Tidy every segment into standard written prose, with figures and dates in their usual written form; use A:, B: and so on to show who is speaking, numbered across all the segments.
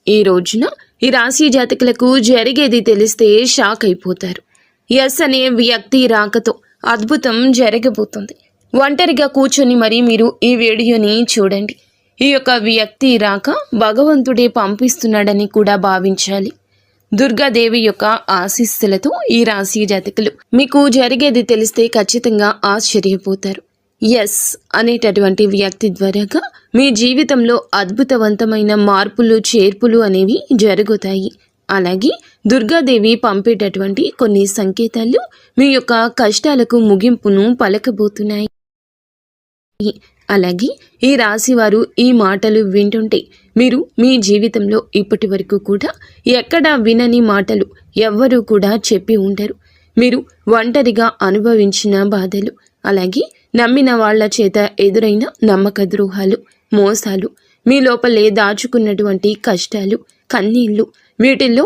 A: ఈ రోజున ఈ రాశి జాతకులకు జరిగేది తెలిస్తే షాక్ అయిపోతారు. ఎస్ అనే వ్యక్తి రాకతో అద్భుతం జరగబోతుంది. ఒంటరిగా కూర్చొని మరి మీరు ఈ వీడియోని చూడండి. ఈ యొక్క వ్యక్తి రాక భగవంతుడే పంపిస్తున్నాడని కూడా భావించాలి. దుర్గాదేవి యొక్క ఆశీస్సులతో ఈ రాశి జాతకులు మీకు జరిగేది తెలిస్తే ఖచ్చితంగా ఆశ్చర్యపోతారు. ఎస్ అనేటటువంటి వ్యక్తి ద్వారాగా మీ జీవితంలో అద్భుతవంతమైన మార్పులు చేర్పులు అనేవి జరుగుతాయి. అలాగే దుర్గాదేవి పంపేటటువంటి కొన్ని సంకేతాలు మీ యొక్క కష్టాలకు ముగింపును పలకబోతున్నాయి. అలాగే ఈ రాశివారు ఈ మాటలు వింటుంటే మీరు మీ జీవితంలో ఇప్పటి వరకు కూడా ఎక్కడా వినని మాటలు ఎవ్వరూ కూడా చెప్పి ఉండరు. మీరు ఒంటరిగా అనుభవించిన బాధలు, అలాగే నమ్మిన వాళ్ల చేత ఎదురైన నమ్మక ద్రోహాలు, మోసాలు, మీ లోపలే దాచుకున్నటువంటి కష్టాలు, కన్నీళ్లు, వీటిల్లో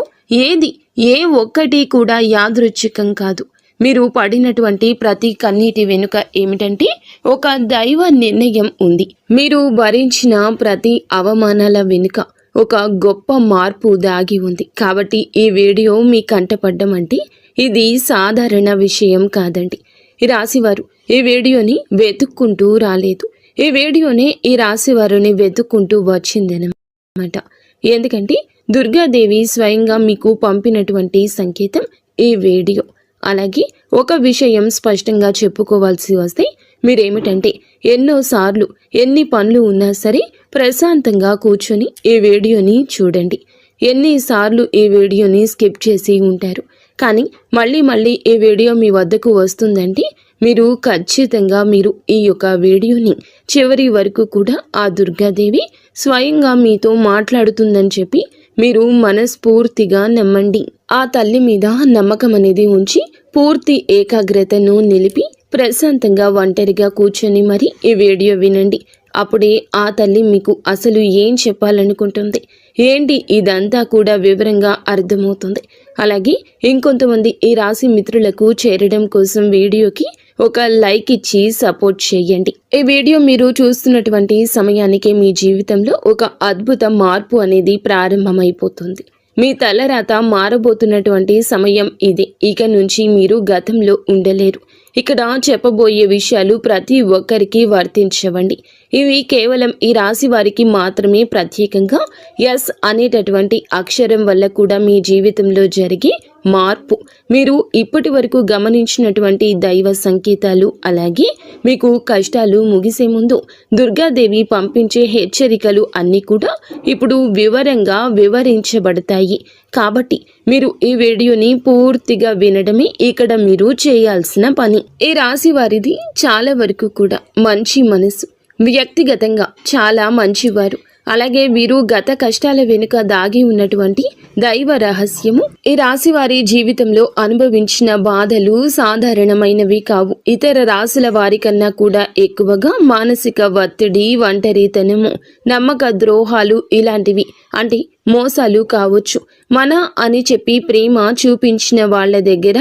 A: ఏ ఒక్కటి కూడా యాదృచ్ఛికం కాదు. మీరు పడినటువంటి ప్రతి కన్నీటి వెనుక ఏమిటంటే ఒక దైవ నిర్ణయం ఉంది. మీరు భరించిన ప్రతి అవమానాల వెనుక ఒక గొప్ప మార్పు దాగి ఉంది. కాబట్టి ఈ వీడియో మీ కంటపడ్డం అంటే ఇది సాధారణ విషయం కాదండి. ఈ రాశివారు ఈ వీడియోని వెతుక్కుంటూ రాలేదు. ఈ వీడియోనే ఈ రాశివారుని వెతుక్కుంటూ వచ్చిందనమాట. ఎందుకంటే దుర్గాదేవి స్వయంగా మీకు పంపినటువంటి సంకేతం ఈ వీడియో. అలాగే ఒక విషయం స్పష్టంగా చెప్పుకోవాల్సి వస్తే మీరేమిటంటే ఎన్నోసార్లు ఎన్ని పనులు ఉన్నా సరే ప్రశాంతంగా కూర్చొని ఈ వీడియోని చూడండి. ఎన్నిసార్లు ఈ వీడియోని స్కిప్ చేసి ఉంటారు. కానీ మళ్ళీ ఈ వీడియో మీ వద్దకు వస్తుందంటే మీరు ఖచ్చితంగా ఈ యొక్క వీడియోని చివరి వరకు కూడా ఆ దుర్గాదేవి స్వయంగా మీతో మాట్లాడుతుందని చెప్పి మీరు మనస్ఫూర్తిగా నమ్మండి. ఆ తల్లి మీద నమ్మకం అనేది ఉంచి పూర్తి ఏకాగ్రతను నిలిపి ప్రశాంతంగా ఒంటరిగా కూర్చొని మరి ఈ వీడియో వినండి. అప్పుడే ఆ తల్లి మీకు అసలు ఏం చెప్పాలనుకుంటుంది ఏంటి ఇదంతా కూడా వివరంగా అర్థమవుతుంది. అలాగే ఇంకొంతమంది ఈ రాశి మిత్రులకు చేరడం కోసం వీడియోకి ఒక లైక్ ఇచ్చి సపోర్ట్ చేయండి. ఈ వీడియో మీరు చూస్తున్నటువంటి సమయానికి మీ జీవితంలో ఒక అద్భుత మార్పు అనేది ప్రారంభమైపోతుంది. మీ తలరాత మారబోతున్నటువంటి సమయం ఇది. ఇక నుంచి మీరు గతంలో ఉండలేరు. ఇక్కడ చెప్పబోయే విషయాలు ప్రతి ఒక్కరికి వర్తించవండి. ఇవి కేవలం ఈ రాశి వారికి మాత్రమే ప్రత్యేకంగా ఎస్ అనేటటువంటి అక్షరం వల్ల కూడా మీ జీవితంలో జరిగే మార్పు, మీరు ఇప్పటి వరకు గమనించినటువంటి దైవ సంకేతాలు, అలాగే మీకు కష్టాలు ముగిసే ముందు దుర్గాదేవి పంపించే హెచ్చరికలు అన్నీ కూడా ఇప్పుడు వివరంగా వివరించబడతాయి. కాబట్టి మీరు ఈ వీడియోని పూర్తిగా వినడమే ఇక్కడ మీరు చేయాల్సిన పని. ఈ రాశి వారిది చాలా వరకు కూడా మంచి మనసు, వ్యక్తిగతంగా చాలా మంచివారు. అలాగే వీరు గత కష్టాల వెనుక దాగి ఉన్నటువంటి దైవ రహస్యము. ఈ రాశి వారి జీవితంలో అనుభవించిన బాధలు సాధారణమైనవి కావు. ఇతర రాశుల వారి కన్నా కూడా ఎక్కువగా మానసిక ఒత్తిడి, ఒంటరితనము, నమ్మక ద్రోహాలు ఇలాంటివి, అంటే మోసాలు కావచ్చు. మన అని చెప్పి ప్రేమ చూపించిన వాళ్ళ దగ్గర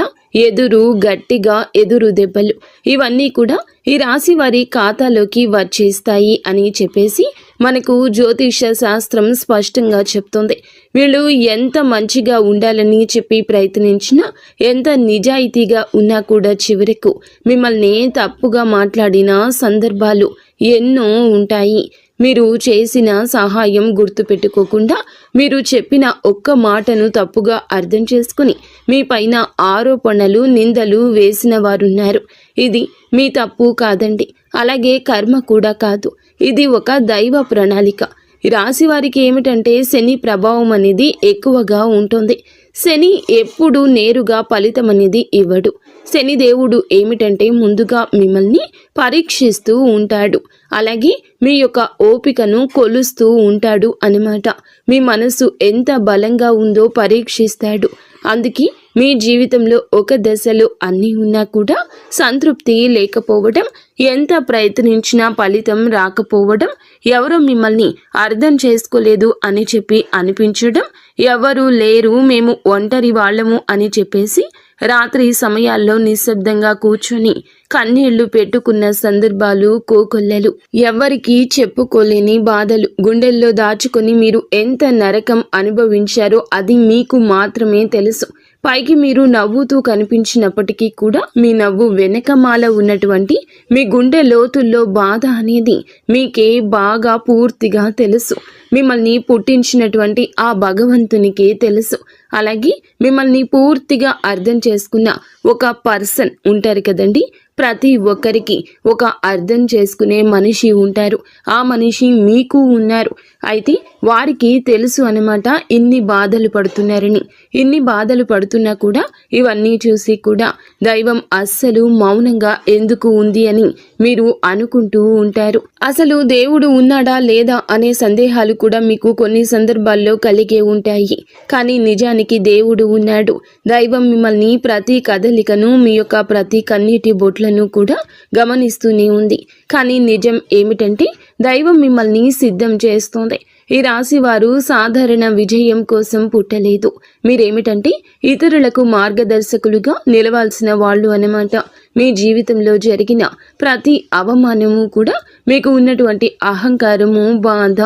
A: గట్టిగా ఎదురు దెబ్బలు, ఇవన్నీ కూడా ఈ రాశి వారి ఖాతాలోకి వచ్చేస్తాయి అని చెప్పేసి మనకు జ్యోతిష శాస్త్రం స్పష్టంగా చెప్తుంది. వీళ్ళు ఎంత మంచిగా ఉండాలని చెప్పి ప్రయత్నించినా, ఎంత నిజాయితీగా ఉన్నా కూడా చివరకు మిమ్మల్ని తప్పుగా మాట్లాడిన సందర్భాలు ఎన్నో ఉంటాయి. మీరు చేసిన సహాయం గుర్తుపెట్టుకోకుండా మీరు చెప్పిన ఒక్క మాటను తప్పుగా అర్థం చేసుకుని మీ పైన ఆరోపణలు, నిందలు వేసిన వారున్నారు. ఇది మీ తప్పు కాదండి, అలాగే కర్మ కూడా కాదు. ఇది ఒక దైవ ప్రణాళిక. రాశి వారికి ఏమిటంటే శని ప్రభావం అనేది ఎక్కువగా ఉంటుంది. శని ఎప్పుడు నేరుగా ఫలితం అనేది ఇవ్వడు. శనిదేవుడు ఏమిటంటే ముందుగా మిమ్మల్ని పరీక్షిస్తూ ఉంటాడు. అలాగే మీ యొక్క ఓపికను కొలుస్తూ ఉంటాడు అన్నమాట. మీ మనసు ఎంత బలంగా ఉందో పరీక్షిస్తాడు. అందుకే మీ జీవితంలో ఒక దశలో అన్నీ ఉన్నా కూడా సంతృప్తి లేకపోవడం, ఎంత ప్రయత్నించినా ఫలితం రాకపోవడం, ఎవరో మిమ్మల్ని అర్థం చేసుకోలేదు అని చెప్పి అనిపించడం, ఎవరు లేరు మేము ఒంటరి వాళ్ళము అని చెప్పేసి రాత్రి సమయాల్లో నిశ్శబ్దంగా కూర్చొని కన్నీళ్లు పెట్టుకున్న సందర్భాలు కోకొల్లలు, ఎవ్వరికీ చెప్పుకోలేని బాధలు గుండెల్లో దాచుకొని మీరు ఎంత నరకం అనుభవించారో అది మీకు మాత్రమే తెలుసు. పైకి మీరు నవ్వుతూ కనిపించినప్పటికీ కూడా మీ నవ్వు వెనకమాల ఉన్నటువంటి మీ గుండె లోతుల్లో బాధ అనేది మీకే బాగా పూర్తిగా తెలుసు. మిమ్మల్ని పుట్టించినటువంటి ఆ భగవంతునికే తెలుసు. అలాగే మిమ్మల్ని పూర్తిగా అర్థం చేసుకున్న ఒక పర్సన్ ఉంటారు కదండి. ప్రతి ఒక్కరికి ఒక అర్థం చేసుకునే మనిషి ఉంటారు. ఆ మనిషి మీకు ఉన్నారు. అయితే వారికి తెలుసు అన్నమాట ఇన్ని బాధలు పడుతున్నారని. ఇన్ని బాధలు పడుతున్నా కూడా ఇవన్నీ చూసి కూడా దైవం అస్సలు మౌనంగా ఎందుకు ఉంది అని మీరు అనుకుంటూ ఉంటారు. అసలు దేవుడు ఉన్నాడా లేదా అనే సందేహాలు కూడా మీకు కొన్ని సందర్భాల్లో కలిగే ఉంటాయి. కానీ నిజానికి దేవుడు ఉన్నాడు. దైవం మిమ్మల్ని ప్రతి కదలికను, మీ యొక్క ప్రతి కన్నీటి బొట్లను కూడా గమనిస్తూనే ఉంది. కానీ నిజం ఏమిటంటే దైవం మిమ్మల్ని సిద్ధం చేస్తోంది. ఈ రాశి వారు సాధారణ విజయం కోసం పుట్టలేదు. మీరేమిటంటే ఇతరులకు మార్గదర్శకులుగా నిలవాల్సిన వాళ్ళు అన్నమాట. మీ జీవితంలో జరిగిన ప్రతి అవమానము కూడా మీకు ఉన్నటువంటి అహంకారము, బాధ,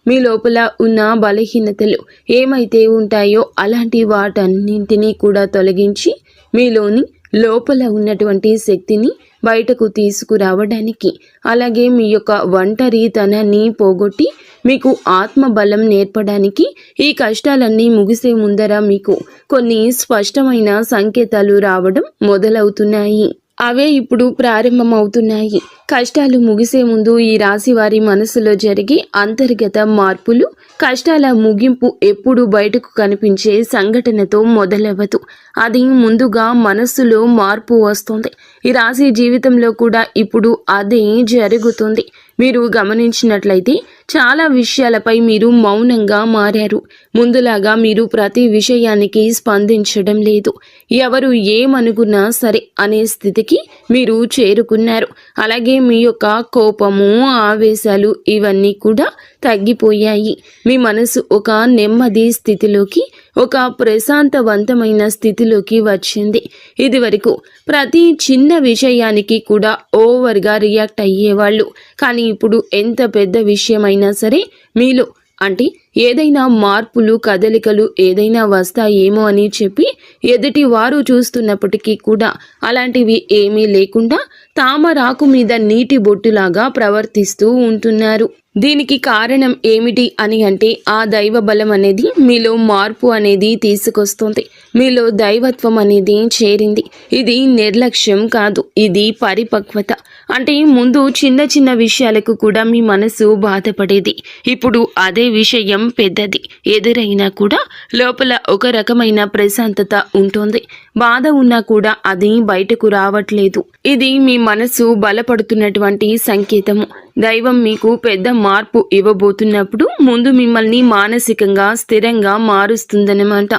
A: మీ లోపల ఉన్న బలహీనతలు ఏమైతే ఉంటాయో అలాంటి వాటన్నింటినీ కూడా తొలగించి మీలోని లోపల ఉన్నటువంటి శక్తిని బయటకు తీసుకురావడానికి, అలాగే మీ యొక్క ఒంటరితనాన్ని పోగొట్టి మీకు ఆత్మబలం నేర్పడానికి ఈ కష్టాలన్నీ ముగిసే ముందర మీకు కొన్ని స్పష్టమైన సంకేతాలు రావడం మొదలవుతున్నాయి. అవే ఇప్పుడు ప్రారంభమవుతున్నాయి. కష్టాలు ముగిసే ముందు ఈ రాశి వారి మనసులో జరిగే అంతర్గత మార్పులు, కష్టాల ముగింపు ఎప్పుడు బయటకు కనిపించే సంఘటనతో మొదలవ్వదు. అది ముందుగా మనస్సులో మార్పు వస్తుంది. ఈ రాశి జీవితంలో కూడా ఇప్పుడు అదే జరుగుతుంది. మీరు గమనించినట్లయితే చాలా విషయాలపై మీరు మౌనంగా మారారు. ముందులాగా మీరు ప్రతి విషయానికి స్పందించడం లేదు. ఎవరు ఏమనుకున్నా సరే అనే స్థితికి మీరు చేరుకున్నారు. అలాగే మీ యొక్క కోపము, ఆవేశాలు ఇవన్నీ కూడా తగ్గిపోయాయి. మీ మనసు ఒక నెమ్మది స్థితిలోకి, ఒక ప్రశాంతవంతమైన స్థితిలోకి వచ్చింది. ఇది వరకు ప్రతి చిన్న విషయానికి కూడా ఓవర్గా రియాక్ట్ అయ్యేవాళ్ళు. కానీ ఇప్పుడు ఎంత పెద్ద విషయమైనా సరే మీలో అంటే ఏదైనా మార్పులు, కదలికలు ఏదైనా వస్తాయేమో అని చెప్పి ఎదుటి వారు చూస్తున్నప్పటికీ కూడా అలాంటివి ఏమీ లేకుండా తామరాకు మీద నీటి బొట్టులాగా ప్రవర్తిస్తూ ఉంటున్నారు. దీనికి కారణం ఏమిటి అని అంటే ఆ దైవ బలం అనేది మీలో మార్పు అనేది తీసుకొస్తుంది. మీలో దైవత్వం అనేది చేరింది. ఇది నిర్లక్ష్యం కాదు, ఇది పరిపక్వత. అంటే ముందు చిన్న చిన్న విషయాలకు కూడా మీ మనసు బాధపడేది. ఇప్పుడు అదే విషయం పెద్దది ఎదురైనా కూడా లోపల ఒక రకమైన ప్రశాంతత ఉంటుంది. బాధ ఉన్నా కూడా అది బయటకు రావట్లేదు. ఇది మీ మనసు బలపడుతున్నటువంటి సంకేతము. దైవం మీకు పెద్ద మార్పు ఇవ్వబోతున్నప్పుడు ముందు మిమ్మల్ని మానసికంగా స్థిరంగా మారుస్తుందన్నమాట.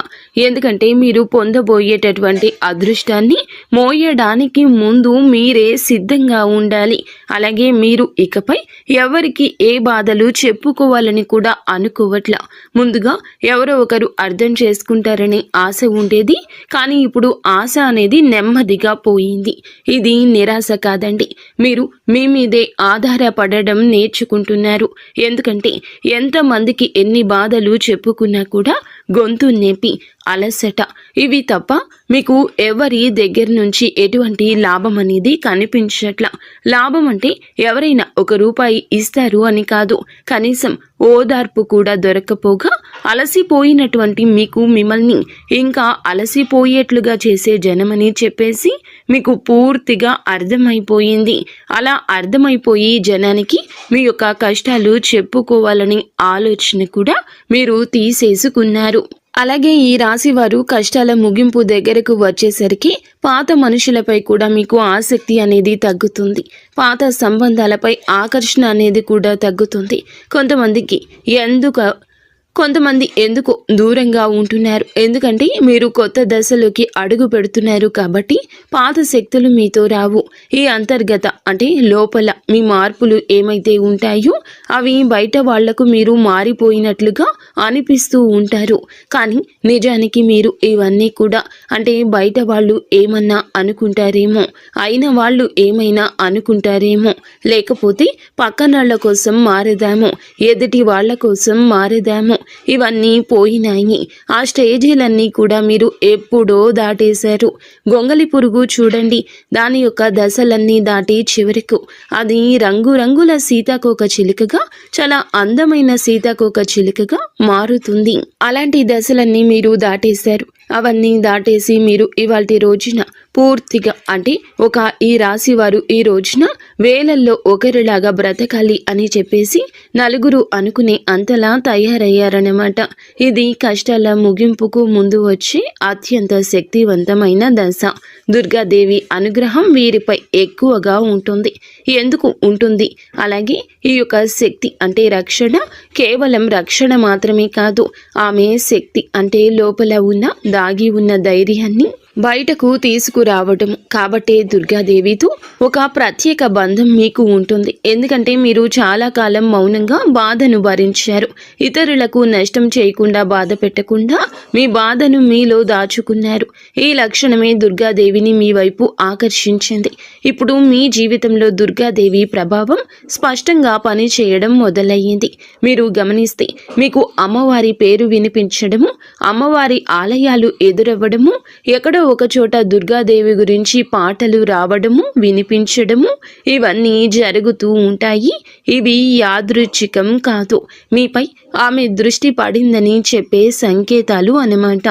A: ఎందుకంటే మీరు పొందబోయేటటువంటి అదృష్టాన్ని మోయడానికి ముందు మీరే సిద్ధంగా ఉండాలి. అలాగే మీరు ఇకపై ఎవరికి ఏ బాధలు చెప్పుకోవాలని కూడా అనుకోవట్లా. ముందుగా ఎవరో ఒకరు అర్థం చేసుకుంటారని ఆశ ఉండేది. కానీ ఇప్పుడు ఆశ అనేది నెమ్మదిగా పోయింది. ఇది నిరాశ కాదండి. మీరు మీ మీదే ఆధారపడడం నేర్చుకుంటున్నారు. ఎందుకంటే ఎంతమందికి ఎన్ని బాధలు చెప్పుకున్నా కూడా గొంతు నొప్పి, అలసట ఇవి తప్ప మీకు ఎవరి దగ్గర నుంచి ఎటువంటి లాభం అనేది కనిపించట్లా. లాభం అంటే ఎవరైనా ₹1 ఇస్తారు అని కాదు, కనీసం ఓదార్పు కూడా దొరకపోగా అలసిపోయినటువంటి మీకు మిమ్మల్ని ఇంకా అలసిపోయేట్లుగా చేసే జనమని చెప్పేసి మీకు పూర్తిగా అర్థమైపోయింది. అలా అర్థమైపోయి జనానికి మీ యొక్క కష్టాలు చెప్పుకోవాలని ఆలోచన కూడా మీరు తీసేసుకున్నారు. అలాగే ఈ రాశి వారు కష్టాల ముగింపు దగ్గరకు వచ్చేసరికి పాత మనుషులపై కూడా మీకు ఆసక్తి అనేది తగ్గుతుంది. పాత సంబంధాలపై ఆకర్షణ అనేది కూడా తగ్గుతుంది. కొంతమంది ఎందుకు దూరంగా ఉంటున్నారు, ఎందుకంటే మీరు కొత్త దశలోకి అడుగు పెడుతున్నారు కాబట్టి పాత శక్తులు మీతో రావు. ఈ అంతర్గత అంటే లోపల మీ మార్పులు ఏమైతే ఉంటాయో అవి బయట వాళ్లకు మీరు మారిపోయినట్లుగా అనిపిస్తూ ఉంటారు. కానీ నిజానికి మీరు ఇవన్నీ కూడా అంటే బయట వాళ్ళు ఏమన్నా అనుకుంటారేమో, అయిన వాళ్ళు ఏమైనా అనుకుంటారేమో, లేకపోతే పక్కనాళ్ల కోసం మారేదామో, ఎదుటి వాళ్ల కోసం మారేదామో, ఇవన్నీ పోయినాయి. ఆ స్టేజీలన్నీ కూడా మీరు ఎప్పుడో దాటేశారు. గొంగలి పురుగు చూడండి, దాని యొక్క దశలన్నీ దాటి చివరకు అది రంగురంగుల సీతాకోక చిలుకగా, చాలా అందమైన సీతాకోక చిలుకగా మారుతుంది. అలాంటి దశలన్నీ మీరు దాటేశారు. అవన్నీ దాటేసి మీరు ఇవాల్టి రోజున పూర్తిగా అంటే ఒక ఈ రాశి వారు ఈ రోజున వేలల్లో ఒకరిలాగా బ్రతకాలి అని చెప్పేసి నలుగురు అనుకునే అంతలా తయారయ్యారన్నమాట. ఇది కష్టాల ముగింపుకు ముందు వచ్చే అత్యంత శక్తివంతమైన దశ. దుర్గాదేవి అనుగ్రహం వీరిపై ఎక్కువగా ఉంటుంది. ఎందుకు ఉంటుంది? అలాగే ఈ యొక్క శక్తి అంటే రక్షణ కేవలం రక్షణ మాత్రమే కాదు, ఆమె శక్తి అంటే లోపల ఉన్న దాగి ఉన్న ధైర్యాన్ని బయటకు తీసుకురావటం. కాబట్టే దుర్గాదేవితో ఒక ప్రత్యేక బంధం మీకు ఉంటుంది. ఎందుకంటే మీరు చాలా కాలం మౌనంగా బాధను భరించారు. ఇతరులకు నష్టం చేయకుండా, బాధ పెట్టకుండా మీ బాధను మీలో దాచుకున్నారు. ఈ లక్షణమే దుర్గాదేవిని మీ వైపు ఆకర్షించింది. ఇప్పుడు మీ జీవితంలో దుర్గాదేవి ప్రభావం స్పష్టంగా పనిచేయడం మొదలయ్యింది. మీరు గమనిస్తే మీకు అమ్మవారి పేరు వినిపించడము, అమ్మవారి ఆలయాలు ఎదురవ్వడము, ఎక్కడో ఒక చోట దుర్గాదేవి గురించి పాటలు రావడము, వినిపించడము, ఇవన్నీ జరుగుతూ ఉంటాయి. ఇవి యాదృచ్ఛికం కాదు, మీపై ఆమె దృష్టి పడిందని చెప్పే సంకేతాలు అన్నమాట.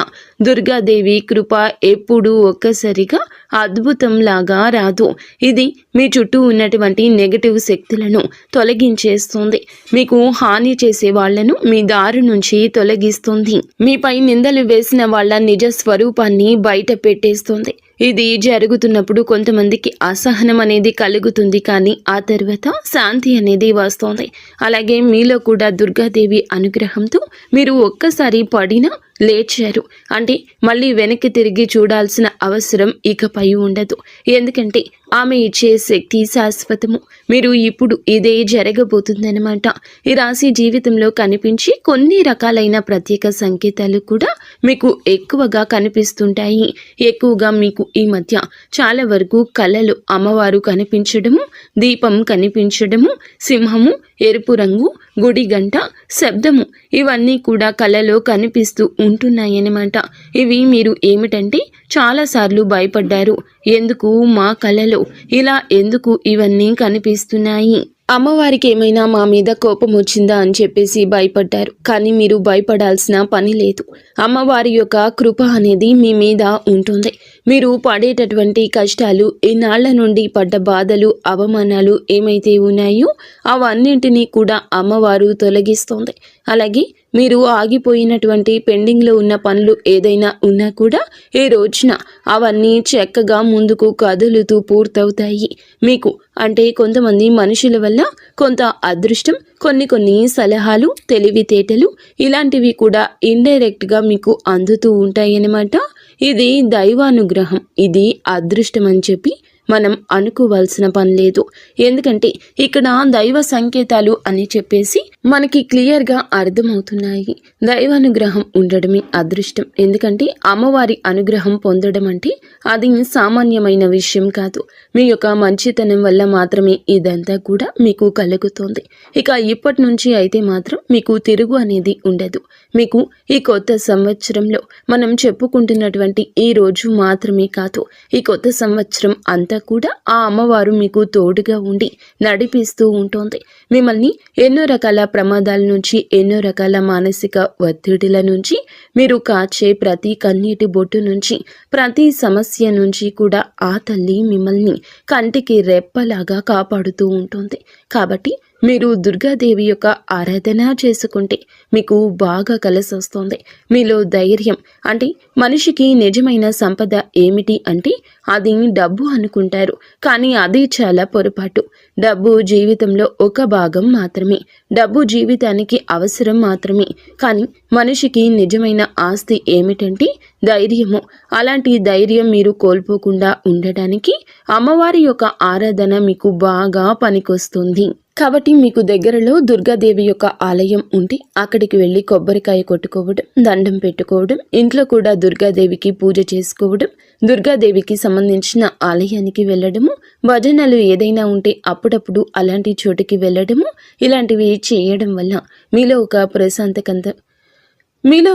A: దుర్గాదేవి కృప ఎప్పుడూ ఒక్కసారిగా అద్భుతంలాగా రాదు. ఇది మీ చుట్టూ ఉన్నటువంటి నెగటివ్ శక్తులను తొలగించేస్తుంది. మీకు హాని చేసే వాళ్లను మీ దారి నుంచి తొలగిస్తుంది. మీపై నిందలు వేసిన వాళ్ళ నిజ స్వరూపాన్ని బయట పెట్టేస్తుంది. ఇది జరుగుతున్నప్పుడు కొంతమందికి అసహనం అనేది కలుగుతుంది, కానీ ఆ తర్వాత శాంతి అనేది వస్తుంది. అలాగే మీలో కూడా దుర్గాదేవి అనుగ్రహంతో మీరు ఒక్కసారి పడినా లేచారు అంటే మళ్ళీ వెనక్కి తిరిగి చూడాల్సిన అవసరం ఇకపై ఉండదు. ఎందుకంటే ఆమె ఇచ్చే శక్తి శాశ్వతము. మీరు ఇప్పుడు ఇదే జరగబోతుందన్నమాట. ఈ రాశి జీవితంలో కనిపించి కొన్ని రకాలైన ప్రత్యేక సంకేతాలు కూడా మీకు ఎక్కువగా కనిపిస్తుంటాయి. ఎక్కువగా మీకు ఈ మధ్య చాలా వరకు కళలు అమ్మవారు కనిపించడము, దీపం కనిపించడము, సింహము, ఎరుపు రంగు, గుడి గంట శబ్దము, ఇవన్నీ కూడా కళలో కనిపిస్తూ ఉంటున్నాయన్నమాట. ఇవి మీరు ఏమిటంటే చాలాసార్లు భయపడ్డారు. ఎందుకు మా కళలో ఇలా ఎందుకు ఇవన్నీ కనిపిస్తున్నాయి, అమ్మవారికి ఏమైనా మా మీద కోపం వచ్చిందా అని చెప్పేసి భయపడ్డారు. కానీ మీరు భయపడాల్సిన పని లేదు. అమ్మవారి యొక్క కృప అనేది మీ మీద ఉంటుంది. మీరు పడేటటువంటి కష్టాలు, ఈనాళ్ల నుండి పడ్డ బాధలు, అవమానాలు ఏమైతే ఉన్నాయో అవన్నింటినీ కూడా అమ్మవారు తొలగిస్తుంది. అలాగే మీరు ఆగిపోయినటువంటి పెండింగ్లో ఉన్న పనులు ఏదైనా ఉన్నా కూడా ఈ రోజున అవన్నీ చక్కగా ముందుకు కదులుతూ పూర్తవుతాయి. మీకు అంటే కొంతమంది మనుషుల వల్ల కొంత అదృష్టం, కొన్ని సలహాలు, తెలివితేటలు ఇలాంటివి కూడా ఇండైరెక్ట్గా మీకు అందుతూ ఉంటాయన్నమాట. ఇది దైవానుగ్రహం, ఇది అదృష్టం అని చెప్పి మనం అనుకోవాల్సిన పని లేదు. ఎందుకంటే ఇక్కడ దైవ సంకేతాలు అని చెప్పేసి మనకి క్లియర్గా అర్థమవుతున్నాయి. దైవానుగ్రహం ఉండడమే అదృష్టం. ఎందుకంటే అమ్మవారి అనుగ్రహం పొందడం అంటే అది సామాన్యమైన విషయం కాదు. మీ యొక్క మంచితనం వల్ల మాత్రమే ఇదంతా కూడా మీకు కలుగుతుంది. ఇక ఇప్పటి నుంచి అయితే మాత్రం మీకు తిరుగు అనేది ఉండదు. మీకు ఈ కొత్త సంవత్సరంలో మనం చెప్పుకుంటున్నటువంటి ఈ రోజు మాత్రమే కాదు, ఈ కొత్త సంవత్సరం అంతా కూడా ఆ అమ్మవారు మీకు తోడుగా ఉండి నడిపిస్తూ ఉంటుంది. మిమ్మల్ని ఎన్నో రకాల ప్రమాదాల నుంచి, ఎన్నో రకాల మానసిక ఒత్తిడిల నుంచి, మీరు కాచే ప్రతి కన్నీటి బొట్టు నుంచి, ప్రతి సమస్య నుంచి కూడా ఆ తల్లి మిమ్మల్ని కంటికి రెప్పలాగా కాపాడుతూ ఉంటుంది. కాబట్టి మీరు దుర్గాదేవి యొక్క ఆరాధన చేసుకుంటే మీకు బాగా కలిసొస్తుంది. మీలో ధైర్యం అంటే మనిషికి నిజమైన సంపద ఏమిటి అంటే అది డబ్బు అనుకుంటారు. కానీ అది చాలా పొరపాటు. డబ్బు జీవితంలో ఒక భాగం మాత్రమే. డబ్బు జీవితానికి అవసరం మాత్రమే. కానీ మనిషికి నిజమైన ఆస్తి ఏమిటంటే ధైర్యము. అలాంటి ధైర్యం మీరు కోల్పోకుండా ఉండడానికి అమ్మవారి యొక్క ఆరాధన మీకు బాగా పనికొస్తుంది. కాబట్టి మీకు దగ్గరలో దుర్గాదేవి యొక్క ఆలయం ఉంటే అక్కడికి వెళ్ళి కొబ్బరికాయ కొట్టుకోవడం, దండం పెట్టుకోవడం, ఇంట్లో కూడా దుర్గాదేవికి పూజ చేసుకోవడం, దుర్గాదేవికి సంబంధించిన ఆలయానికి వెళ్ళడము, భజనలు ఏదైనా ఉంటే అప్పుడప్పుడు అలాంటి చోటుకి వెళ్ళడము, ఇలాంటివి చేయడం వల్ల మీలో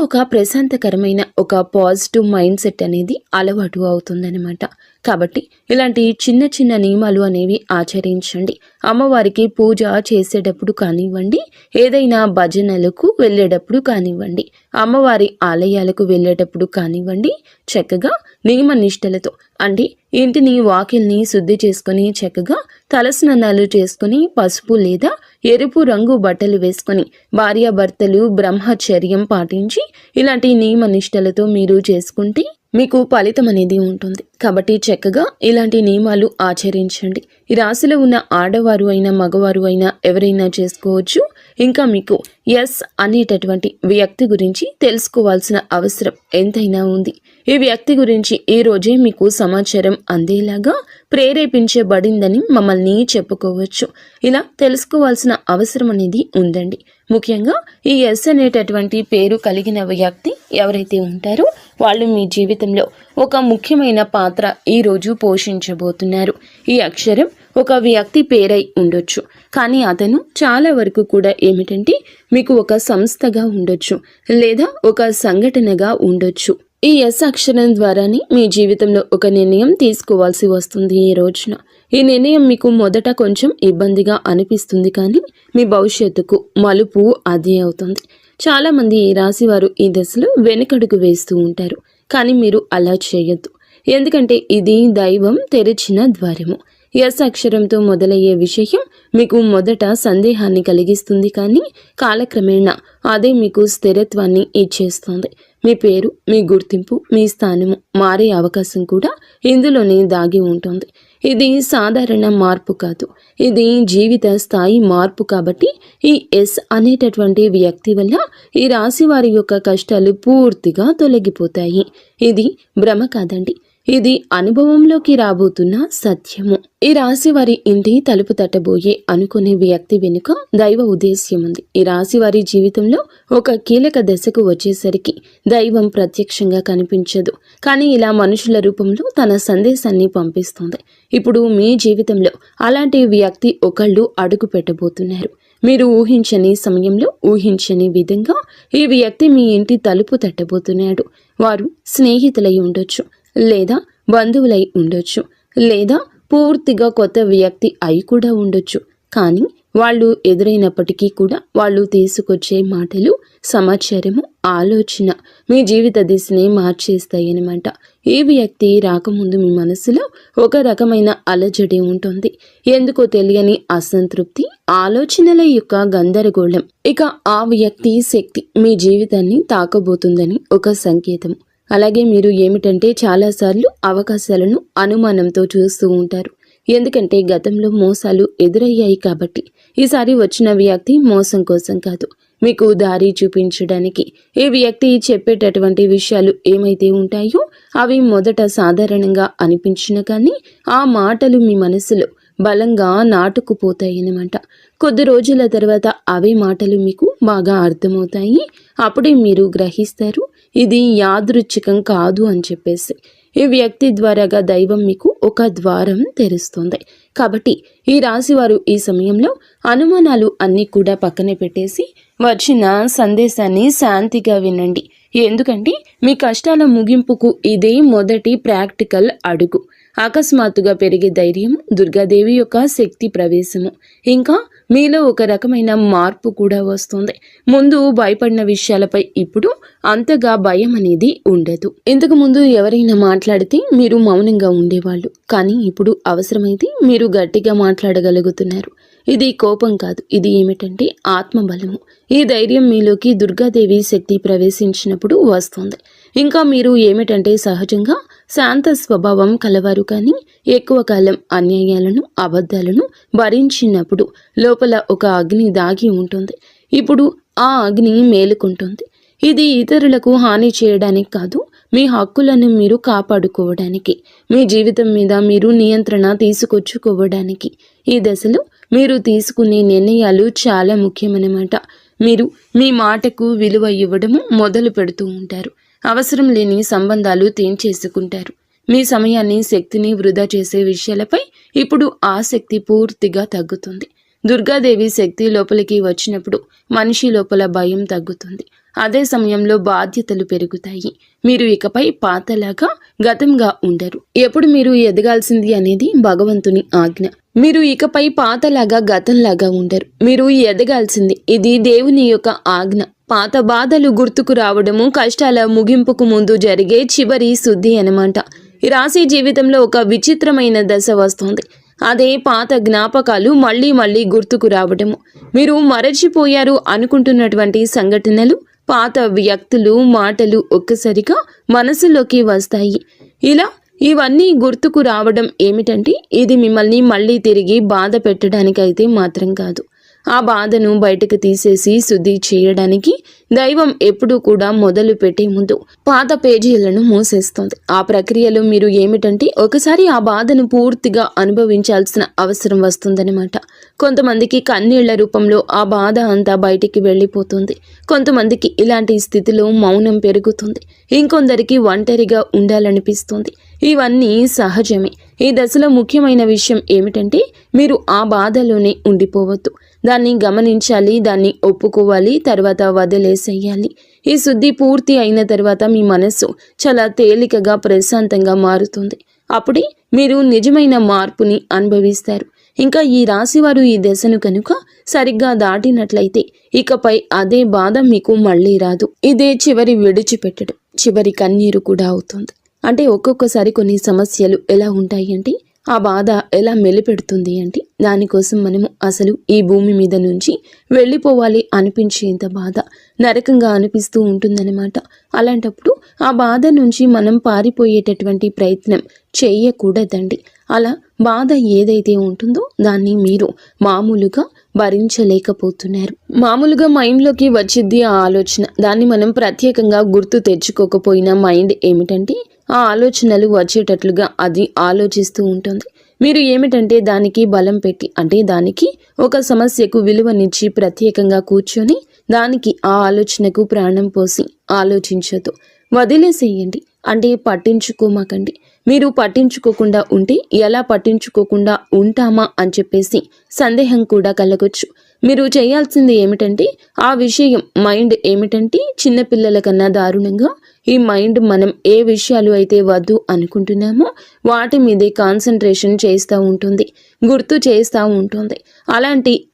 A: ఒక ప్రశాంతకరమైన ఒక పాజిటివ్ మైండ్ సెట్ అనేది అలవాటు అవుతుందన్నమాట. కాబట్టి ఇలాంటి చిన్న చిన్న నియమాలు అనేవి ఆచరించండి. అమ్మవారికి పూజ చేసేటప్పుడు కానివ్వండి, ఏదైనా భజనలకు వెళ్ళేటప్పుడు కానివ్వండి, అమ్మవారి ఆలయాలకు వెళ్ళేటప్పుడు కానివ్వండి, చక్కగా నియమ నిష్టలతో అంటే ఇంటిని వాకిల్ని శుద్ధి చేసుకొని చక్కగా తలస్నానాలు చేసుకుని పసుపు లేదా ఎరుపు రంగు బట్టలు వేసుకొని భార్యాభర్తలు బ్రహ్మచర్యం పాటించి ఇలాంటి నియమ నిష్టలతో మీరు చేసుకుంటే మీకు ఫలితం అనేది ఉంటుంది. కాబట్టి చక్కగా ఇలాంటి నియమాలు ఆచరించండి. ఈ రాశిలో ఉన్న ఆడవారు అయినా మగవారు అయినా ఎవరైనా చేసుకోవచ్చు. ఇంకా మీకు ఎస్ అనేటటువంటి వ్యక్తి గురించి తెలుసుకోవాల్సిన అవసరం ఎంతైనా ఉంది. ఈ వ్యక్తి గురించి ఈ రోజే మీకు సమాచారం అందేలాగా ప్రేరేపించబడిందని మమ్మల్ని చెప్పుకోవచ్చు. ఇలా తెలుసుకోవాల్సిన అవసరం అనేది ఉందండి. ముఖ్యంగా ఈ ఎస్ అనేటటువంటి పేరు కలిగిన వ్యక్తి ఎవరైతే ఉంటారో వాళ్ళు మీ జీవితంలో ఒక ముఖ్యమైన పాత్ర ఈరోజు పోషించబోతున్నారు. ఈ అక్షరం ఒక వ్యక్తి పేరై ఉండొచ్చు, కానీ అతను చాలా వరకు కూడా ఏమిటంటే మీకు ఒక సంస్థగా ఉండొచ్చు లేదా ఒక సంఘటనగా ఉండొచ్చు. ఈ ఎస్ అక్షరం ద్వారానే మీ జీవితంలో ఒక నిర్ణయం తీసుకోవాల్సి వస్తుంది. ఈ రోజున ఈ నిర్ణయం మీకు మొదట కొంచెం ఇబ్బందిగా అనిపిస్తుంది, కానీ మీ భవిష్యత్తుకు మలుపు అదే అవుతుంది. చాలామంది ఈ రాశి వారు ఈ దశలో వెనుకడుగు వేస్తూ ఉంటారు, కానీ మీరు అలా చేయొద్దు. ఎందుకంటే ఇది దైవం తెరిచిన ద్వారము. ఎస్ అక్షరంతో మొదలయ్యే విషయం మీకు మొదట సందేహాన్ని కలిగిస్తుంది, కానీ కాలక్రమేణా అదే మీకు స్థిరత్వాన్ని ఇచ్చేస్తుంది. మీ పేరు, మీ గుర్తింపు, మీ స్థానము మారే అవకాశం కూడా ఇందులోనే దాగి ఉంటుంది. ఇది సాధారణ మార్పు కాదు, ఇది జీవిత స్థాయి మార్పు. కాబట్టి ఈ ఎస్ అనేటటువంటి వ్యక్తి వల్ల ఈ రాశి వారి యొక్క కష్టాలు పూర్తిగా తొలగిపోతాయి. ఇది భ్రమ కాదండి, ఇది అనుభవంలోకి రాబోతున్న సత్యము. ఈ రాశి వారి ఇంటి తలుపు తట్టబోయే అనుకునే వ్యక్తి వెనుక దైవ ఉద్దేశ్యం ఉంది. ఈ రాశి వారి జీవితంలో ఒక కీలక దశకు వచ్చేసరికి దైవం ప్రత్యక్షంగా కనిపించదు, కానీ ఇలా మనుషుల రూపంలో తన సందేశాన్ని పంపిస్తుంది. ఇప్పుడు మీ జీవితంలో అలాంటి వ్యక్తి ఒకళ్ళు అడుగు పెట్టబోతున్నారు. మీరు ఊహించని సమయంలో ఊహించని విధంగా ఈ వ్యక్తి మీ ఇంటి తలుపు తట్టబోతున్నాడు. వారు స్నేహితులై ఉండొచ్చు, లేదా బంధువులై ఉండొచ్చు, లేదా పూర్తిగా కొత్త వ్యక్తి అయి కూడా ఉండొచ్చు. కానీ వాళ్ళు ఎదురైనప్పటికీ కూడా వాళ్ళు తీసుకొచ్చే మాటలు, సమాచారము, ఆలోచన మీ జీవిత దిశని మార్చేస్తాయన్నమాట. ఈ వ్యక్తి రాకముందు మీ మనసులో ఒక రకమైన అలజడి ఉంటుంది. ఎందుకో తెలియని అసంతృప్తి, ఆలోచనల యొక్క గందరగోళం. ఇక ఆ వ్యక్తి శక్తి మీ జీవితాన్ని తాకబోతుందని ఒక సంకేతం. అలాగే మీరు ఏమిటంటే చాలాసార్లు అవకాశాలను అనుమానంతో చూస్తూ ఉంటారు. ఎందుకంటే గతంలో మోసాలు ఎదురయ్యాయి కాబట్టి. ఈసారి వచ్చిన వ్యక్తి మోసం కోసం కాదు, మీకు దారి చూపించడానికి. ఈ వ్యక్తి చెప్పేటటువంటి విషయాలు ఏమైతే ఉంటాయో అవి మొదట సాధారణంగా అనిపించిన కానీ ఆ మాటలు మీ మనసులో బలంగా నాటుకుపోతాయన్నమాట. కొద్ది రోజుల తర్వాత అవే మాటలు మీకు బాగా అర్థమవుతాయి. అప్పుడే మీరు గ్రహిస్తారు ఇది యాదృచ్ఛికం కాదు అని చెప్పేసి. ఈ వ్యక్తి ద్వారాగా దైవం మీకు ఒక ద్వారం తెరుస్తుంది. కాబట్టి ఈ రాశి వారు ఈ సమయంలో అనుమానాలు అన్నీ కూడా పక్కనే పెట్టేసి వచ్చిన సందేశాన్ని శాంతిగా వినండి. ఎందుకంటే మీ కష్టాల ముగింపుకు ఇదే మొదటి ప్రాక్టికల్ అడుగు. అకస్మాత్తుగా పెరిగే ధైర్యం, దుర్గాదేవి యొక్క శక్తి ప్రవేశము, ఇంకా మీలో ఒక రకమైన మార్పు కూడా వస్తుంది. ముందు భయపడిన విషయాలపై ఇప్పుడు అంతగా భయం అనేది ఉండదు. ఇంతకు ముందు ఎవరైనా మాట్లాడితే మీరు మౌనంగా ఉండేవాళ్ళు, కానీ ఇప్పుడు అవసరమైతే మీరు గట్టిగా మాట్లాడగలుగుతున్నారు. ఇది కోపం కాదు, ఇది ఏమిటంటే ఆత్మబలము. ఈ ధైర్యం మీలోకి దుర్గాదేవి శక్తి ప్రవేశించినప్పుడు వస్తుంది. ఇంకా మీరు ఏమిటంటే సహజంగా శాంత స్వభావం కలవారు, కానీ ఎక్కువ కాలం అన్యాయాలను అబద్ధాలను భరించినప్పుడు లోపల ఒక అగ్ని దాగి ఉంటుంది. ఇప్పుడు ఆ అగ్ని మేలుకుంటుంది. ఇది ఇతరులకు హాని చేయడానికి కాదు, మీ హక్కులను మీరు కాపాడుకోవడానికి, మీ జీవితం మీద మీరు నియంత్రణ తీసుకొచ్చుకోవడానికి. ఈ దశలో మీరు తీసుకునే నిర్ణయాలు చాలా ముఖ్యమన్నమాట. మీరు మీ మాటకు విలువ ఇవ్వడము మొదలు పెడుతూ ఉంటారు. అవసరం లేని సంబంధాలు తెంచేసుకుంటారు. మీ సమయాన్ని శక్తిని వృధా చేసే విషయాలపై ఇప్పుడు ఆసక్తి పూర్తిగా తగ్గుతుంది. దుర్గాదేవి శక్తి లోపలికి వచ్చినప్పుడు మనిషి లోపల భయం తగ్గుతుంది. అదే సమయంలో బాధ్యతలు పెరుగుతాయి. మీరు ఇకపై పాతలాగా గతంగా ఉండరు. ఎప్పుడు మీరు ఎదగాల్సింది అనేది భగవంతుని ఆజ్ఞ. మీరు ఇకపై పాతలాగా గతంలాగా ఉండరు. మీరు ఎదగాల్సింది, ఇది దేవుని యొక్క ఆజ్ఞ. పాత బాధలు గుర్తుకు రావడము కష్టాల ముగింపుకు ముందు జరిగే చివరి శుద్ధి అన్నమాట. ఈ రాశి జీవితంలో ఒక విచిత్రమైన దశ వస్తుంది. అదే పాత జ్ఞాపకాలు మళ్ళీ మళ్ళీ గుర్తుకు రావడము. మీరు మరచిపోయారు అనుకుంటున్నటువంటి సంఘటనలు, పాత వ్యక్తులు, మాటలు ఒక్కసారిగా మనసులోకి వస్తాయి. ఇలా ఇవన్నీ గుర్తుకు రావడం ఏమిటంటే ఇది మిమ్మల్ని మళ్ళీ తిరిగి బాధ పెట్టడానికైతే మాత్రం కాదు. ఆ బాధను బయటకు తీసేసి శుద్ధి చేయడానికి దైవం ఎప్పుడూ కూడా మొదలు పెట్టే ముందు పాత పేజీలను మూసేస్తుంది. ఆ ప్రక్రియలో మీరు ఏమిటంటే ఒకసారి ఆ బాధను పూర్తిగా అనుభవించాల్సిన అవసరం వస్తుందన్నమాట. కొంతమందికి కన్నీళ్ల రూపంలో ఆ బాధ అంతా బయటికి వెళ్ళిపోతుంది. కొంతమందికి ఇలాంటి స్థితిలో మౌనం పెరుగుతుంది. ఇంకొందరికి ఒంటరిగా ఉండాలనిపిస్తుంది. ఇవన్నీ సహజమే. ఈ దశలో ముఖ్యమైన విషయం ఏమిటంటే మీరు ఆ బాధలోనే ఉండిపోవద్దు. దాన్ని గమనించాలి, దాన్ని ఒప్పుకోవాలి, తర్వాత వదిలేసేయాలి. ఈ శుద్ధి పూర్తి అయిన తర్వాత మీ మనస్సు చాలా తేలికగా ప్రశాంతంగా మారుతుంది. అప్పుడే మీరు నిజమైన మార్పుని అనుభవిస్తారు. ఇంకా ఈ రాశివారు ఈ దశను కనుక సరిగ్గా దాటినట్లయితే ఇకపై అదే బాధ మీకు మళ్ళీ రాదు. ఇదే చివరి విడిచిపెట్టడం, చివరి కన్నీరు కూడా అవుతుంది. అంటే ఒక్కొక్కసారి కొన్ని సమస్యలు ఎలా ఉంటాయి అంటే ఆ బాధ ఎలా మెలిపెడుతుంది అంటే దానికోసం మనము అసలు ఈ భూమి మీద నుంచి వెళ్ళిపోవాలి అనిపించేంత బాధ నరకంగా అనిపిస్తూ ఉంటుందన్నమాట. అలాంటప్పుడు ఆ బాధ నుంచి మనం పారిపోయేటటువంటి ప్రయత్నం చేయకూడదండి. అలా బాధ ఏదైతే ఉంటుందో దాన్ని మీరు మామూలుగా భరించలేకపోతున్నారు. మామూలుగా మైండ్లోకి వచ్చిద్ది ఆ ఆలోచన. దాన్ని మనం ప్రత్యేకంగా గుర్తు తెచ్చుకోకపోయినా మైండ్ ఏమిటంటే ఆ ఆలోచనలు వచ్చేటట్లుగా అది ఆలోచిస్తూ ఉంటుంది. మీరు ఏమిటంటే దానికి బలం పెట్టి, అంటే దానికి ఒక సమస్యకు విలువనిచ్చి ప్రత్యేకంగా కూర్చొని దానికి ఆ ఆలోచనకు ప్రాణం పోసి ఆలోచించదు, వదిలేసేయండి. అంటే పట్టించుకోమాకండి. మీరు పట్టించుకోకుండా ఉంటే ఎలా పట్టించుకోకుండా ఉంటామా అని చెప్పేసి సందేహం కూడా కలగొచ్చు. మీరు చేయాల్సింది ఏమిటంటే ఆ విషయం మైండ్ ఏమిటంటే చిన్నపిల్లల కన్నా దారుణంగా ఈ మైండ్ మనం ఏ విషయాలు అయితే వద్దు అనుకుంటున్నామో వాటి మీదే కాన్సన్ట్రేషన్ చేస్తూ ఉంటుంది, గుర్తు చేస్తూ ఉంటుంది.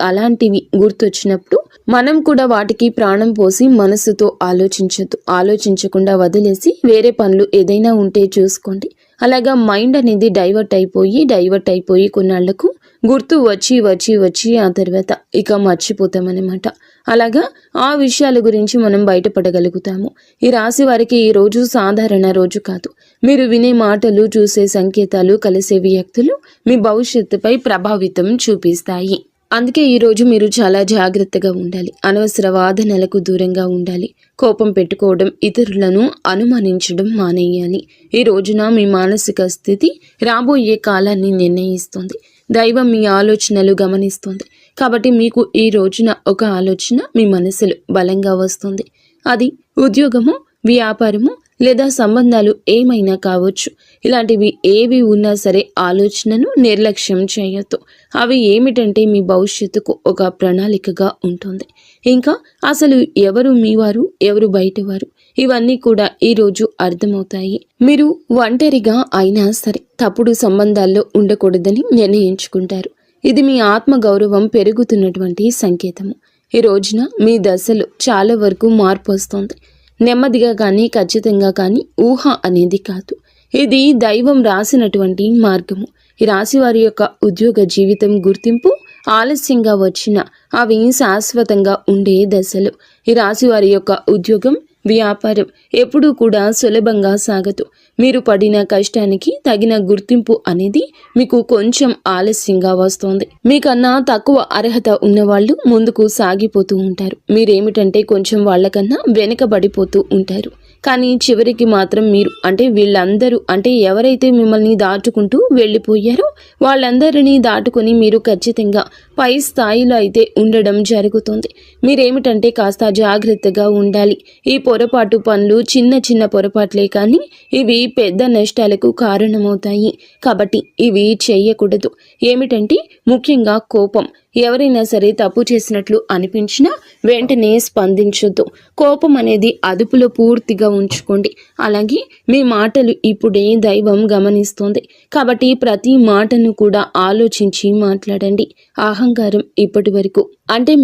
A: అలాంటివి గుర్తొచ్చినప్పుడు మనం కూడా వాటికి ప్రాణం పోసి మనసుతో ఆలోచించద్దు. ఆలోచించకుండా వదిలేసి వేరే పనులు ఏదైనా ఉంటే చూసుకోండి. అలాగా మైండ్ అనేది డైవర్ట్ అయిపోయి కొన్నాళ్లకు గుర్తు వచ్చి ఆ తర్వాత ఇక మర్చిపోతామన్నమాట. అలాగా ఆ విషయాల గురించి మనం బయటపడగలుగుతాము. ఈ రాశి వారికి ఈ రోజు సాధారణ రోజు కాదు. మీరు వినే మాటలు, చూసే సంకేతాలు, కలిసే వ్యక్తులు మీ భవిష్యత్తుపై ప్రభావితం చూపిస్తాయి. అందుకే ఈరోజు మీరు చాలా జాగ్రత్తగా ఉండాలి. అనవసర వాదనలకు దూరంగా ఉండాలి. కోపం పెట్టుకోవడం, ఇతరులను అనుమానించడం మానేయాలి. ఈ రోజున మీ మానసిక స్థితి రాబోయే కాలాన్ని నిర్ణయిస్తుంది. దైవం మీ ఆలోచనలు గమనిస్తుంది. కాబట్టి మీకు ఈ రోజున ఒక ఆలోచన మీ మనసులో బలంగా వస్తుంది. అది ఉద్యోగము, వ్యాపారము లేదా సంబంధాలు ఏమైనా కావచ్చు. ఇలాంటివి ఏవి ఉన్నా సరే ఆలోచనను నిర్లక్ష్యం చేయొద్దు. అవి ఏమిటంటే మీ భవిష్యత్తుకు ఒక ప్రణాళికగా ఉంటుంది. ఇంకా అసలు ఎవరు మీవారు, ఎవరు బయటవారు, ఇవన్నీ కూడా ఈరోజు అర్థమవుతాయి. మీరు ఒంటరిగా అయినా సరే తప్పుడు సంబంధాల్లో ఉండకూడదని నిర్ణయించుకుంటారు. ఇది మీ ఆత్మ గౌరవం పెరుగుతున్నటువంటి సంకేతము. ఈ రోజున మీ దశలో చాలా వరకు మార్పు వస్తుంది. నెమ్మదిగా కానీ ఖచ్చితంగా కానీ ఊహ అనేది కాదు. ఇది దైవం రాసినటువంటి మార్గము. ఈ రాశి వారి యొక్క ఉద్యోగ జీవితం గుర్తింపు ఆలస్యంగా వచ్చినా అవి శాశ్వతంగా ఉండే దశలు. ఈ రాశి వారి యొక్క ఉద్యోగం, వ్యాపారం ఎప్పుడూ కూడా సులభంగా సాగదు. మీరు పడిన కష్టానికి తగిన గుర్తింపు అనేది మీకు కొంచెం ఆలస్యంగా వస్తోంది. మీకన్నా తక్కువ అర్హత ఉన్నవాళ్ళు ముందుకు సాగిపోతూ ఉంటారు. మీరేమిటంటే కొంచెం వాళ్ళకన్నా వెనుకబడిపోతూ ఉంటారు. కానీ చివరికి మాత్రం మీరు వీళ్ళందరూ ఎవరైతే మిమ్మల్ని దాటుకుంటూ వెళ్ళిపోయారో వాళ్ళందరినీ దాటుకొని మీరు ఖచ్చితంగా పై స్థాయిలో అయితే ఉండడం జరుగుతుంది. మీరేమిటంటే కాస్త జాగ్రత్తగా ఉండాలి. ఈ పొరపాటు పనులు చిన్న చిన్న పొరపాట్లే కానీ ఇవి పెద్ద నష్టాలకు కారణమవుతాయి. కాబట్టి ఇవి చేయకూడదు. ఏమిటంటే ముఖ్యంగా కోపం. ఎవరైనా సరే తప్పు చేసినట్లు అనిపించినా వెంటనే స్పందించొద్దు. కోపం అనేది అదుపులో పూర్తిగా ఉంచుకోండి. అలాగే మీ మాటలు ఇప్పుడే దైవం గమనిస్తోంది. కాబట్టి ప్రతి మాటను కూడా ఆలోచించి మాట్లాడండి. అహంకారం ఇప్పటి వరకు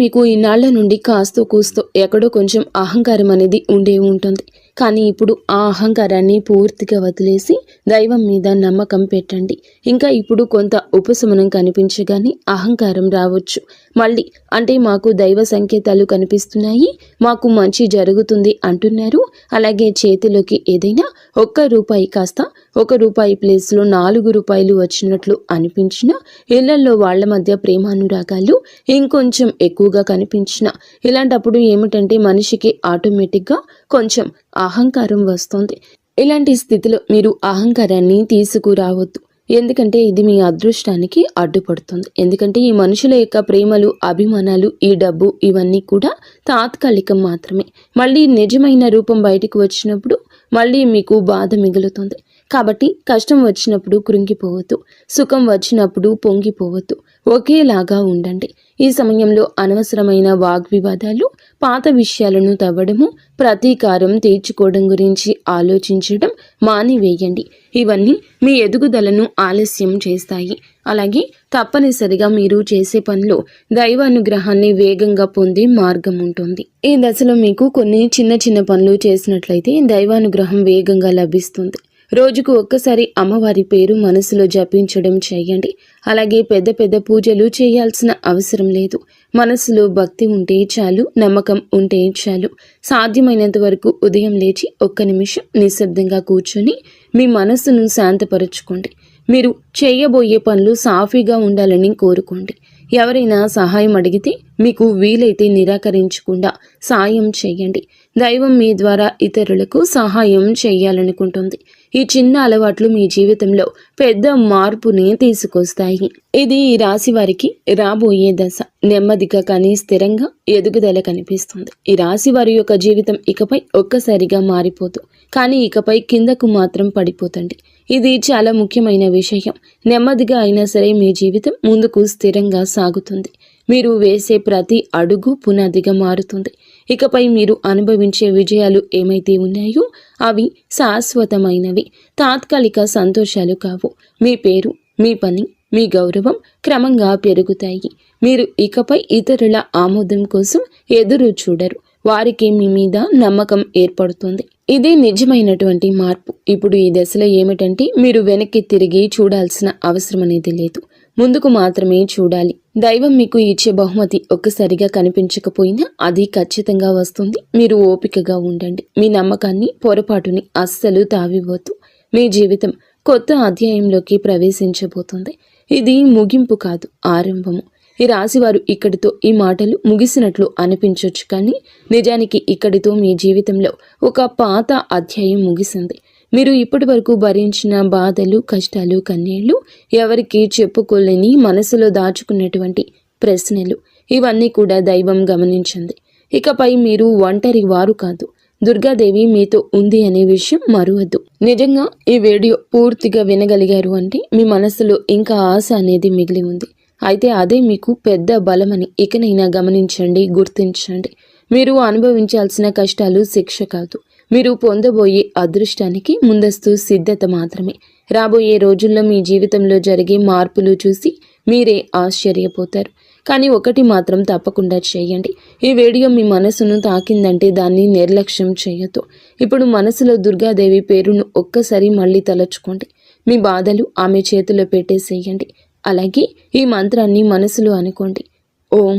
A: మీకు ఇన్నాళ్ల నుండి కాస్తో కూస్తో ఎక్కడో కొంచెం అహంకారం అనేది ఉండే ఉంటుంది. కానీ ఇప్పుడు ఆ అహంకారాన్ని పూర్తిగా వదిలేసి దైవం మీద నమ్మకం పెట్టండి. ఇంకా ఇప్పుడు కొంత ఉపశమనం కనిపించగానే అహంకారం రావచ్చు. మళ్ళీ మాకు దైవ సంకేతాలు కనిపిస్తున్నాయి, మాకు మంచి జరుగుతుంది అంటున్నారు. అలాగే చేతిలోకి ఏదైనా ₹1 కాస్త ₹1 ప్లేస్లో ₹4 వచ్చినట్లు అనిపించినా, ఇళ్లలో వాళ్ల మధ్య ప్రేమానురాగాలు ఇంకొంచెం ఎక్కువగా కనిపించిన, ఇలాంటప్పుడు ఏమిటంటే మనిషికి ఆటోమేటిక్గా కొంచెం అహంకారం వస్తుంది. ఇలాంటి స్థితిలో మీరు అహంకారాన్ని తీసుకురావద్దు. ఎందుకంటే ఇది మీ అదృష్టానికి అడ్డుపడుతుంది. ఎందుకంటే ఈ మనుషుల యొక్క ప్రేమలు, అభిమానాలు, ఈ డబ్బు ఇవన్నీ కూడా తాత్కాలికం మాత్రమే. మళ్ళీ నిజమైన రూపం బయటికి వచ్చినప్పుడు మళ్ళీ మీకు బాధ మిగులుతుంది. కాబట్టి కష్టం వచ్చినప్పుడు కృంగిపోవద్దు, సుఖం వచ్చినప్పుడు పొంగిపోవద్దు. ఒకేలాగా ఉండండి. ఈ సమయంలో అనవసరమైన వాగ్వివాదాలు, పాత విషయాలను తవ్వడము, ప్రతీకారం తీర్చుకోవడం గురించి ఆలోచించడం మానివేయండి. ఇవన్నీ మీ ఎదుగుదలను ఆలస్యం చేస్తాయి. అలాగే తప్పనిసరిగా మీరు చేసే పనిలో దైవానుగ్రహాన్ని వేగంగా పొందే మార్గం ఉంటుంది. ఈ దశలో మీకు కొన్ని చిన్న చిన్న పనులు చేసినట్లయితే దైవానుగ్రహం వేగంగా లభిస్తుంది. రోజుకు ఒక్కసారి అమ్మవారి పేరు మనసులో జపించడం చేయండి. అలాగే పెద్ద పెద్ద పూజలు చేయాల్సిన అవసరం లేదు. మనసులో భక్తి ఉంటే చాలు, నమ్మకం ఉంటే చాలు. సాధ్యమైనంత వరకు ఉదయం లేచి 1 నిమిషం నిశ్శబ్దంగా కూర్చొని మీ మనస్సును శాంతపరచుకోండి. మీరు చేయబోయే పనులు సాఫీగా ఉండాలని కోరుకోండి. ఎవరైనా సహాయం అడిగితే మీకు వీలైతే నిరాకరించకుండా సాయం చేయండి. దైవం మీ ద్వారా ఇతరులకు సహాయం చేయాలనుకుంటుంది. ఈ చిన్న అలవాట్లు మీ జీవితంలో పెద్ద మార్పుని తీసుకొస్తాయి. ఇది ఈ రాశి వారికి రాబోయే దశ. నెమ్మదిగా కానీ స్థిరంగా ఎదుగుదల కనిపిస్తుంది. ఈ రాశి వారి యొక్క జీవితం ఇకపై ఒక్కసారిగా మారిపోదు, కానీ ఇకపై కిందకు మాత్రం పడిపోతండి. ఇది చాలా ముఖ్యమైన విషయం. నెమ్మదిగా అయినా సరే మీ జీవితం ముందుకు స్థిరంగా సాగుతుంది. మీరు వేసే ప్రతి అడుగు పునాదిగా మారుతుంది. ఇకపై మీరు అనుభవించే విజయాలు ఏమైతే ఉన్నాయో అవి శాశ్వతమైనవి, తాత్కాలిక సంతోషాలు కావు. మీ పేరు, మీ పని, మీ గౌరవం క్రమంగా పెరుగుతాయి. మీరు ఇకపై ఇతరుల ఆమోదం కోసం ఎదురు చూడరు. వారికి మీ మీద నమ్మకం ఏర్పడుతుంది. ఇదే నిజమైనటువంటి మార్పు. ఇప్పుడు ఈ దశలో ఏమిటంటే మీరు వెనక్కి తిరిగి చూడాల్సిన అవసరం అనేది లేదు, ముందుకు మాత్రమే చూడాలి. దైవం మీకు ఇచ్చే బహుమతి ఒక్కసారిగా కనిపించకపోయినా అది ఖచ్చితంగా వస్తుంది. మీరు ఓపికగా ఉండండి. మీ నమ్మకాన్ని, పొరపాటుని అస్సలు తావివ్వద్దు. మీ జీవితం కొత్త అధ్యాయంలోకి ప్రవేశించబోతుంది. ఇది ముగింపు కాదు, ఆరంభము. ఈ రాశివారు ఇక్కడితో ఈ మాటలు ముగిసినట్లు అనిపించవచ్చు, కానీ నిజానికి ఇక్కడితో మీ జీవితంలో ఒక పాత అధ్యాయం ముగిసింది. మీరు ఇప్పటి వరకు భరించిన బాధలు, కష్టాలు, కన్నీళ్లు, ఎవరికి చెప్పుకోలేని మనసులో దాచుకున్నటువంటి ప్రశ్నలు, ఇవన్నీ కూడా దైవం గమనించింది. ఇకపై మీరు ఒంటరి వారు కాదు. దుర్గాదేవి మీతో ఉంది అనే విషయం మరువద్దు. నిజంగా ఈ వీడియో పూర్తిగా వినగలిగారు అంటే మీ మనసులో ఇంకా ఆశ అనేది మిగిలి ఉంది. అయితే అదే మీకు పెద్ద బలమని ఇకనైనా గమనించండి, గుర్తించండి. మీరు అనుభవించాల్సిన కష్టాలు శిక్ష కాదు, మీరు పొందబోయే అదృష్టానికి ముందస్తు సిద్ధత మాత్రమే. రాబోయే రోజుల్లో మీ జీవితంలో జరిగే మార్పులు చూసి మీరే ఆశ్చర్యపోతారు. కానీ ఒకటి మాత్రం తప్పకుండా చేయండి. ఈ వీడియో మీ మనసును తాకిందంటే దాన్ని నిర్లక్ష్యం చేయొద్దు. ఇప్పుడు మనసులో దుర్గాదేవి పేరును ఒక్కసారి మళ్ళీ తలచుకోండి. మీ బాధలు ఆమె చేతిలో పెట్టేసేయండి. అలాగే ఈ మంత్రాన్ని మనసులో అనుకోండి. ఓం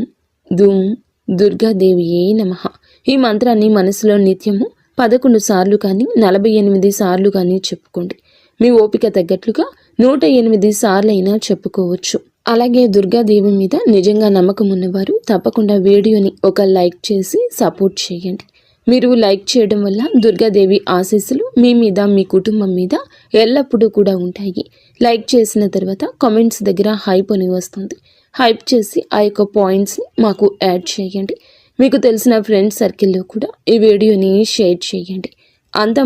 A: ధూం దుర్గాదేవియే నమః. ఈ మంత్రాన్ని మనసులో నిత్యము 11 సార్లు కానీ 48 సార్లు కానీ చెప్పుకోండి. మీ ఓపిక తగ్గట్లుగా 108 సార్లైనా చెప్పుకోవచ్చు. అలాగే దుర్గాదేవి మీద నిజంగా నమ్మకం ఉన్నవారు తప్పకుండా వీడియోని ఒక లైక్ చేసి సపోర్ట్ చేయండి. మీరు లైక్ చేయడం వల్ల దుర్గాదేవి ఆశీస్సులు మీ మీద మీ కుటుంబం మీద ఎల్లప్పుడూ కూడా ఉంటాయి. లైక్ చేసిన తర్వాత కామెంట్స్ దగ్గర హైప్ అని వస్తుంది. హైప్ చేసి ఆ యొక్క పాయింట్స్ని మాకు యాడ్ చేయండి. మీకు తెలిసిన ఫ్రెండ్స్ సర్కిల్లో కూడా ఈ వీడియోని షేర్ చేయండి. అంత